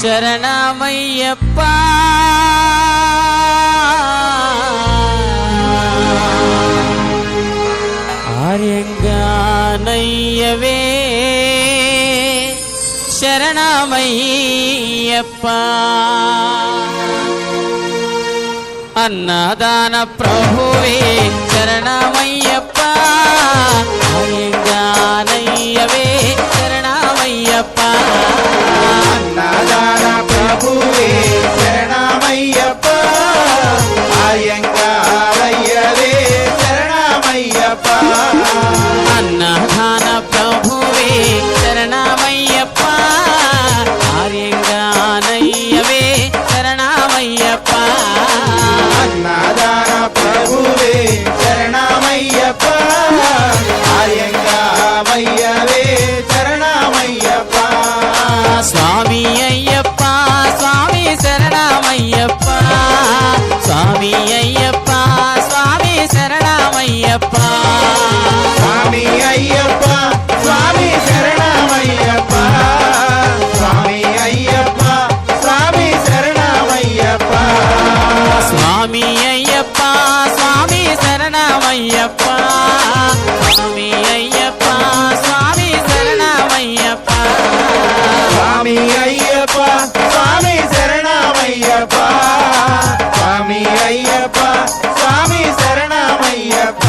శరణమయ్యప్ప ఆర్యంగానయ్యవే శరణమయ్యప్ప అన్నదాన ప్రభువే శరణమయ్యప్ప ఆర్యంగానయ్యవే శరణమయ్యప్ప అన్నదాన ప్రభువే శరణమయ్యప్ప ఆర్యంగానయ్యవే శరణమయ్యప్ప అన్నదాన ప్రభువే శరణమయ్యప్ప ఆర్యంగానయ్యవే శరణమయ్యప్ప అన్నదాన ప్రభువే శరణమయ్యప్ప ఆర్యంగానయ్యవే శరణమయ్యప్ప స్వామి అయ్యప్ప స్వామి శరణమయ్యప్ప స్వామి అయ్యప్ప స్వామి శరణమయ్యప్ప స్వామి అయ్యప్ప స్వామి శరణమయ్యప్ప స్వామి అయ్యప్ప స్వామి శరణమయ్యప్ప స్వామి అయ్యప్ప స్వామి శరణమయ్యప్ప స్వామి అయ్యప్ప స్వామి శరణమయ్యప్ప స్వామి అయ్యప్ప స్వామి శరణమయ్యప్ప స్వామి అయ్యప్ప స్వామి శరణమయ్యప్ప